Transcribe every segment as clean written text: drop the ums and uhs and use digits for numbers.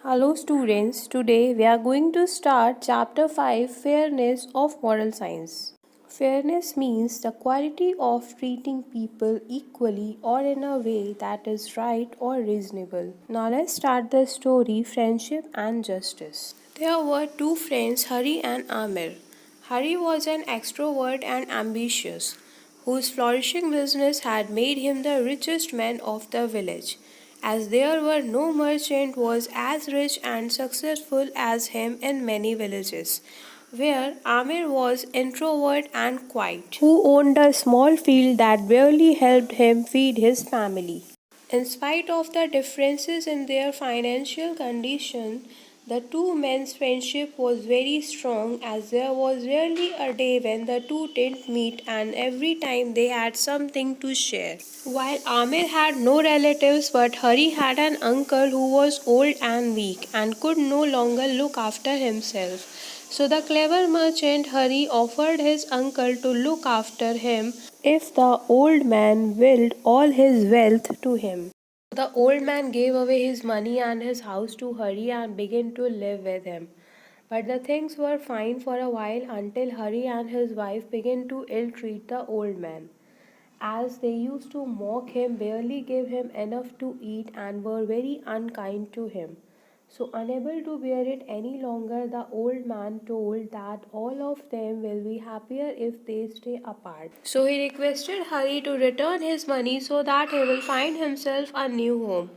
Hello students, today we are going to start chapter 5 Fairness of Moral Science. Fairness means the quality of treating people equally or in a way that is right or reasonable. Now let's start the story Friendship and Justice. There were two friends, Hari and Amir. Hari was an extrovert and ambitious, whose flourishing business had made him the richest man of the village, as there were no merchant was as rich and successful as him in many villages, where Amir was introvert and quiet, who owned a small field that barely helped him feed his family. In spite of the differences in their financial condition, the two men's friendship was very strong, as there was rarely a day when the two didn't meet, and every time they had something to share. While Amir had no relatives, but Hari had an uncle who was old and weak and could no longer look after himself. So the clever merchant Hari offered his uncle to look after him if the old man willed all his wealth to him. The old man gave away his money and his house to Hari and began to live with him. But the things were fine for a while until Hari and his wife began to ill treat the old man, as they used to mock him, barely give him enough to eat, and were very unkind to him. So, unable to bear it any longer, the old man told that all of them will be happier if they stay apart. So, he requested Hari to return his money so that he will find himself a new home.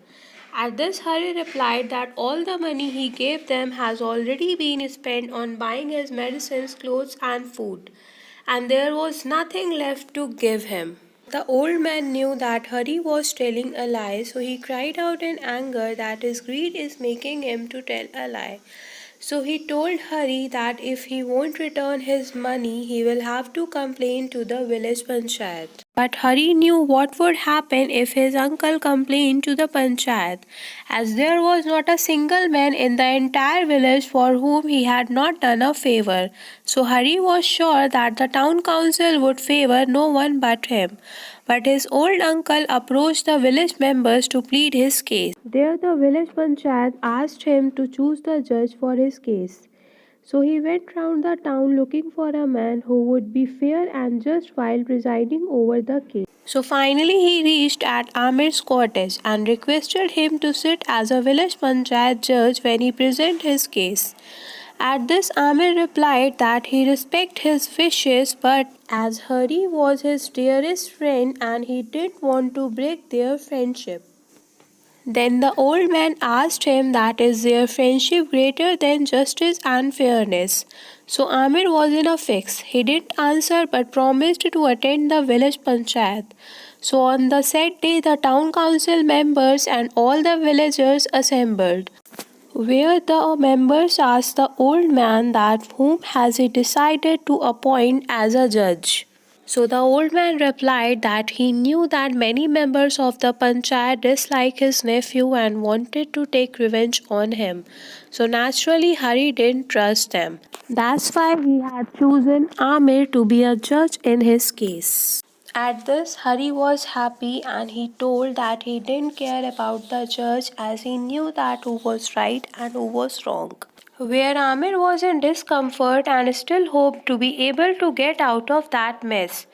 At this, Hari replied that all the money he gave them has already been spent on buying his medicines, clothes, and food, and there was nothing left to give him. The old man knew that Hari was telling a lie, so he cried out in anger that his greed is making him to tell a lie. So he told Hari that if he won't return his money, he will have to complain to the village panchayat. But Hari knew what would happen if his uncle complained to the panchayat, as there was not a single man in the entire village for whom he had not done a favor. So Hari was sure that the town council would favor no one but him. But his old uncle approached the village members to plead his case. There, the village panchayat asked him to choose the judge for his case. So he went round the town looking for a man who would be fair and just while presiding over the case. So finally he reached at Amir's cottage and requested him to sit as a village panchayat judge when he presented his case. At this, Amir replied that he respected his wishes, but as Hari was his dearest friend and he didn't want to break their friendship. Then the old man asked him that is their friendship greater than justice and fairness. So Amir was in a fix. He didn't answer but promised to attend the village panchayat. So on the said day the town council members and all the villagers assembled, where the members asked the old man that whom has he decided to appoint as a judge. So the old man replied that he knew that many members of the panchayat disliked his nephew and wanted to take revenge on him. So naturally Hari didn't trust them. That's why he had chosen Amir to be a judge in his case. At this, Hari was happy and he told that he didn't care about the judge, as he knew that who was right and who was wrong. Where Amir was in discomfort and still hoped to be able to get out of that mess.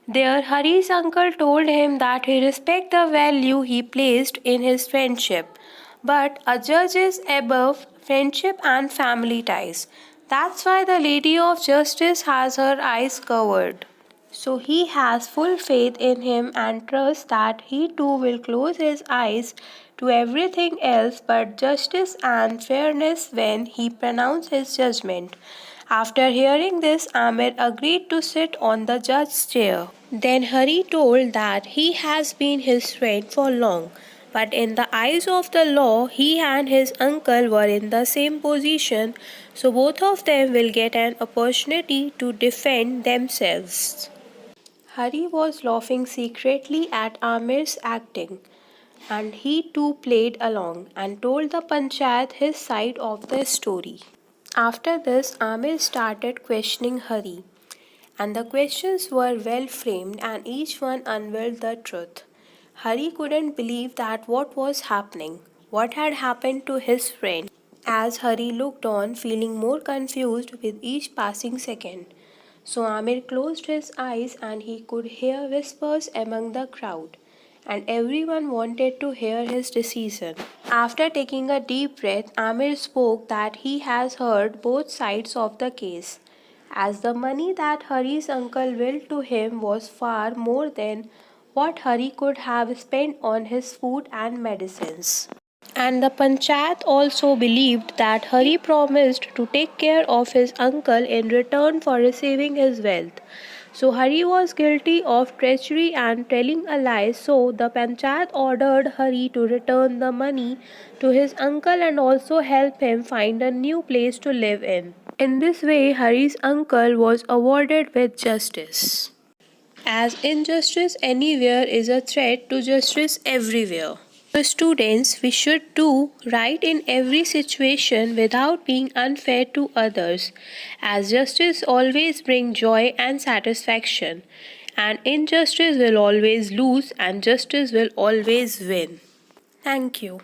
There, Hari's uncle told him that he respected the value he placed in his friendship, but a judge is above friendship and family ties. That's why the Lady of Justice has her eyes covered. So he has full faith in him and trusts that he too will close his eyes to everything else but justice and fairness when he pronounced his judgment. After hearing this, Amir agreed to sit on the judge's chair. Then Hari told that he has been his friend for long, but in the eyes of the law, he and his uncle were in the same position, so both of them will get an opportunity to defend themselves. Hari was laughing secretly at Amir's acting, and he too played along and told the panchayat his side of the story. After this, Amir started questioning Hari, and the questions were well framed and each one unveiled the truth. Hari couldn't believe that what was happening. what had happened to his friend, as Hari looked on, feeling more confused with each passing second. So Amir closed his eyes and he could hear whispers among the crowd, and everyone wanted to hear his decision. After taking a deep breath, Amir spoke that he has heard both sides of the case, as the money that Hari's uncle willed to him was far more than what Hari could have spent on his food and medicines. And the Panchayat also believed that Hari promised to take care of his uncle in return for receiving his wealth. So Hari was guilty of treachery and telling a lie, so the Panchayat ordered Hari to return the money to his uncle and also help him find a new place to live in. In this way, Hari's uncle was awarded with justice, as injustice anywhere is a threat to justice everywhere. So, students, we should do right in every situation without being unfair to others, as justice always brings joy and satisfaction, and injustice will always lose, and justice will always win. Thank you.